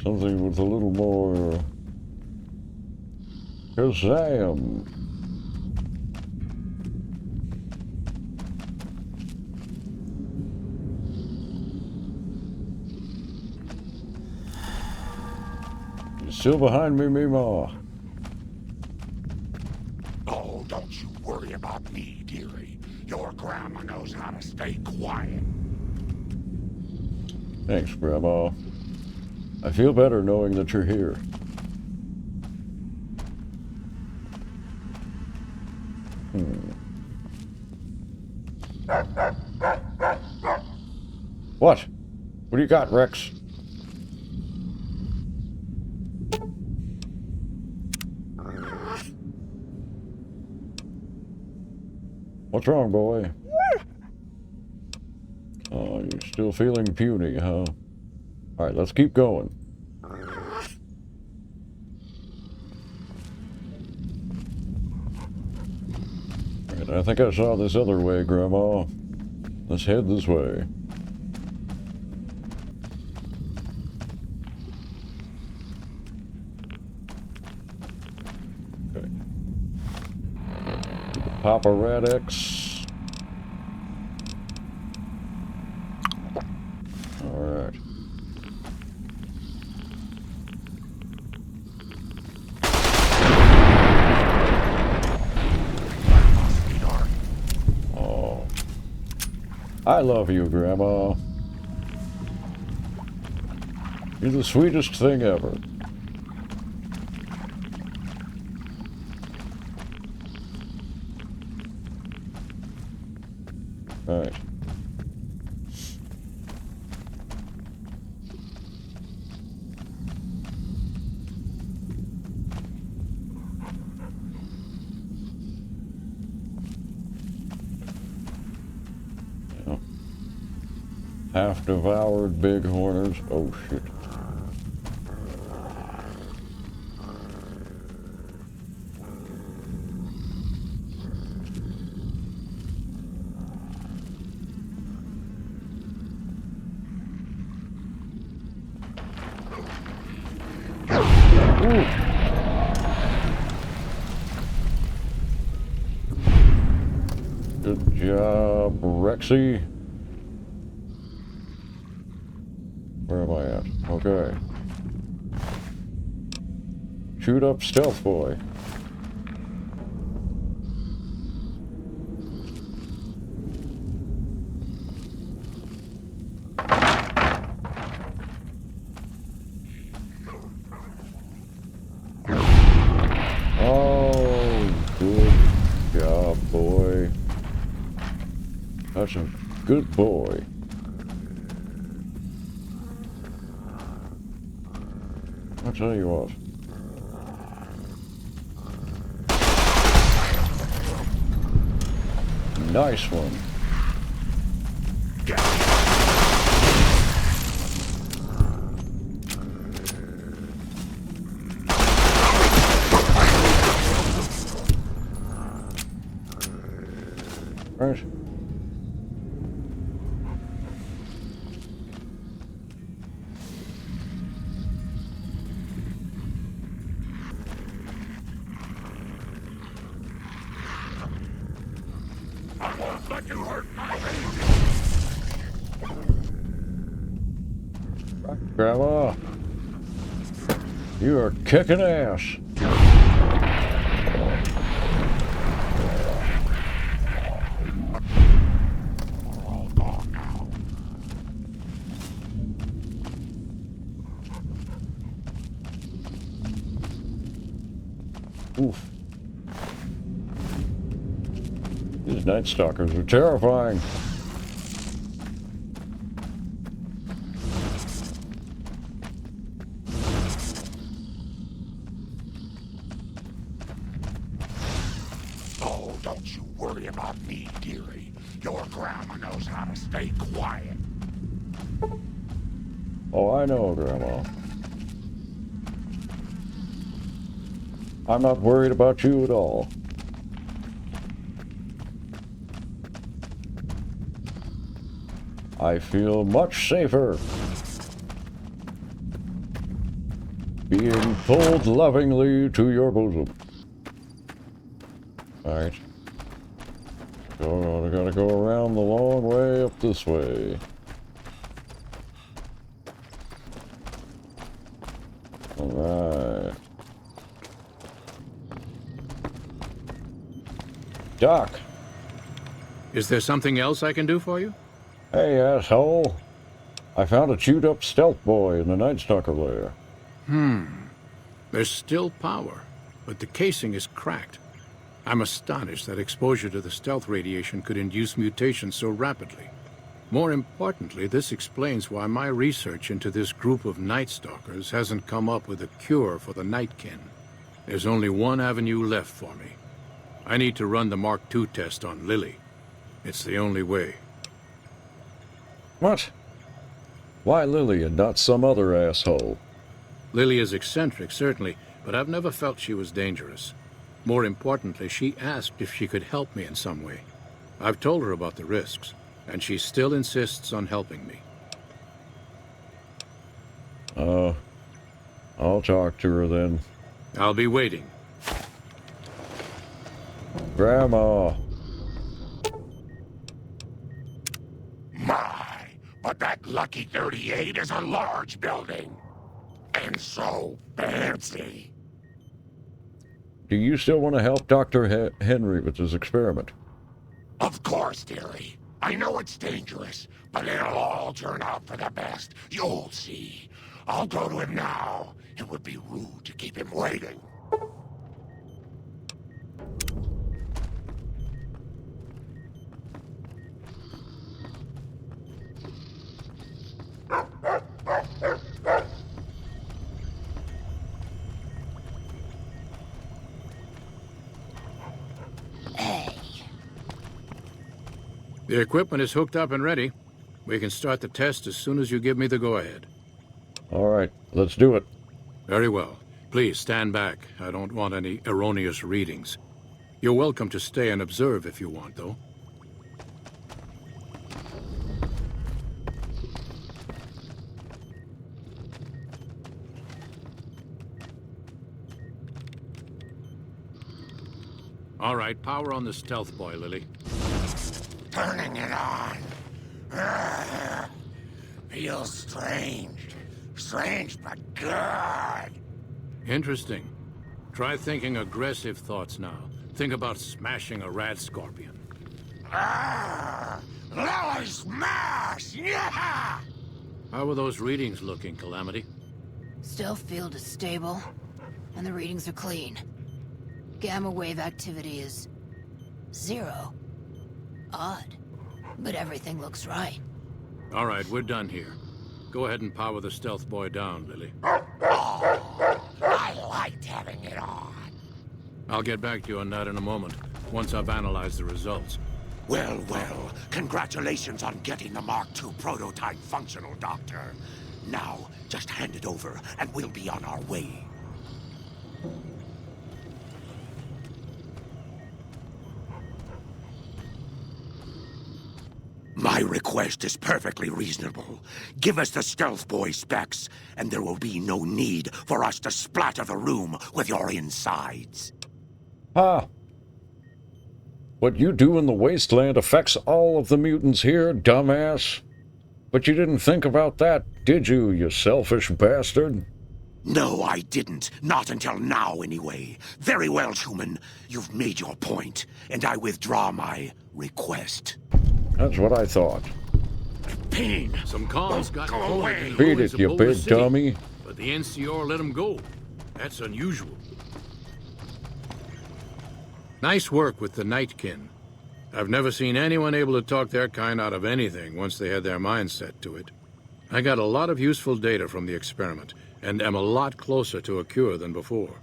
Speaker 1: Something with a little more Kazam. You still behind me, Meemaw?
Speaker 14: Oh, don't you worry about me, dearie. Your grandma knows how to stay quiet.
Speaker 1: Thanks, Grandma. I feel better knowing that you're here. What? What do you got, Rex? What's wrong, boy? Oh, you're still feeling puny, huh? Alright, let's keep going. Alright, I think I saw this other way, Grandma. Let's head this way. Okay. Papa Radix. Alright. Oh. I love you, Grandma. You're the sweetest thing ever. Alright. Half-devoured bighorners. Oh, shit. Ooh. Good job, Rexy. Where am I at? Okay. Shoot up Stealth Boy. Oh, good job, boy. That's a good boy. I'll tell you what. Nice one. Right.
Speaker 14: I won't let you hurt my
Speaker 1: Grandma, you are kicking ass. Oof. These Night Stalkers are terrifying.
Speaker 14: Oh, don't you worry about me, dearie. Your grandma knows how to stay quiet.
Speaker 1: Oh, I know, Grandma. I'm not worried about you at all. I feel much safer being pulled lovingly to your bosom. Alright. I gotta go around the long way up this way. Alright. Doc.
Speaker 16: Is there something else I can do for you?
Speaker 1: Hey, asshole. I found a chewed up stealth boy in the Night Stalker lair.
Speaker 16: There's still power, but the casing is cracked. I'm astonished that exposure to the stealth radiation could induce mutations so rapidly. More importantly, this explains why my research into this group of Night Stalkers hasn't come up with a cure for the Nightkin. There's only one avenue left for me. I need to run the Mark II test on Lily. It's the only way.
Speaker 1: What? Why Lily and not some other asshole?
Speaker 16: Lily is eccentric, certainly, but I've never felt she was dangerous. More importantly, she asked if she could help me in some way. I've told her about the risks, and she still insists on helping me.
Speaker 1: I'll talk to her then.
Speaker 16: I'll be waiting.
Speaker 1: Grandma.
Speaker 14: My, but that Lucky 38 is a large building. And so fancy.
Speaker 1: Do you still want to help Dr. Henry with his experiment?
Speaker 14: Of course, dearie. I know it's dangerous, but it'll all turn out for the best. You'll see. I'll go to him now. It would be rude to keep him waiting.
Speaker 16: The equipment is hooked up and ready. We can start the test as soon as you give me the go-ahead.
Speaker 1: All right, let's do it.
Speaker 16: Very well. Please stand back. I don't want any erroneous readings. You're welcome to stay and observe if you want, though. All right, power on the stealth boy, Lily.
Speaker 14: Turning it on. Feels strange. Strange but good.
Speaker 16: Interesting. Try thinking aggressive thoughts now. Think about smashing a rad scorpion.
Speaker 14: Lily smash! Yeah!
Speaker 16: How are those readings looking, Calamity?
Speaker 15: Stealth field is stable, and the readings are clean. Gamma wave activity is 0. Odd, but everything looks right.
Speaker 16: All right, we're done here. Go ahead and power the stealth boy down, Lily.
Speaker 14: Oh, I liked having it on.
Speaker 16: I'll get back to you on that in a moment, once I've analyzed the results.
Speaker 14: Well, well, congratulations on getting the Mark II prototype functional, Doctor. Now, just hand it over, and we'll be on our way. My request is perfectly reasonable. Give us the stealth boy specs, and there will be no need for us to splatter the room with your insides.
Speaker 1: Ha! What you do in the wasteland affects all of the mutants here, dumbass. But you didn't think about that, did you, you selfish bastard?
Speaker 14: No, I didn't. Not until now, anyway. Very well, human. You've made your point, and I withdraw my request.
Speaker 1: That's what I thought.
Speaker 14: Pain!
Speaker 16: Some cons got
Speaker 14: go
Speaker 16: caught
Speaker 14: away.
Speaker 16: in the
Speaker 1: Beat
Speaker 16: ruins
Speaker 1: it,
Speaker 16: of
Speaker 1: you
Speaker 16: Boulder
Speaker 1: big
Speaker 16: City,
Speaker 1: dummy.
Speaker 16: But the NCR let them go. That's unusual. Nice work with the Nightkin. I've never seen anyone able to talk their kind out of anything once they had their mind set to it. I got a lot of useful data from the experiment, and am a lot closer to a cure than before.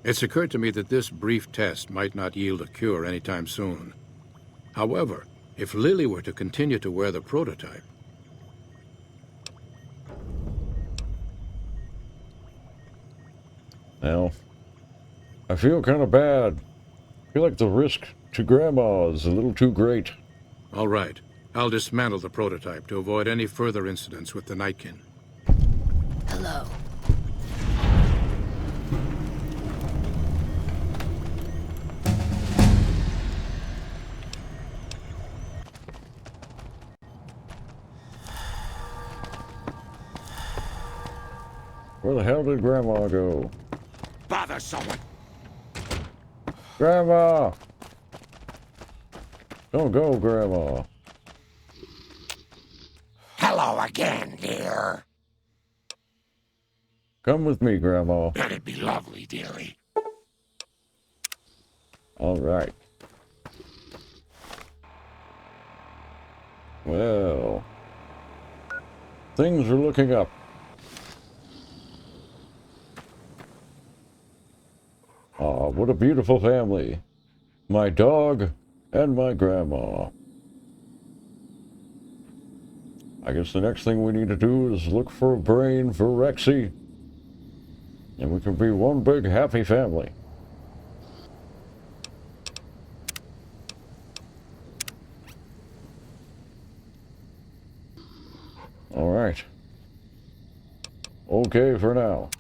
Speaker 16: It's occurred to me that this brief test might not yield a cure anytime soon. However, if Lily were to continue to wear the prototype...
Speaker 1: Now, I feel kind of bad. I feel like the risk to Grandma is a little too great.
Speaker 16: All right. I'll dismantle the prototype to avoid any further incidents with the Nightkin.
Speaker 15: Hello.
Speaker 1: Where the hell did Grandma go?
Speaker 14: Bother someone.
Speaker 1: Grandma! Don't go, Grandma.
Speaker 14: Hello again, dear.
Speaker 1: Come with me, Grandma.
Speaker 14: That'd be lovely, dearie.
Speaker 1: All right. Well, things are looking up. Aw, what a beautiful family. My dog and my grandma. I guess the next thing we need to do is look for a brain for Rexy. And we can be one big happy family. All right. Okay for now.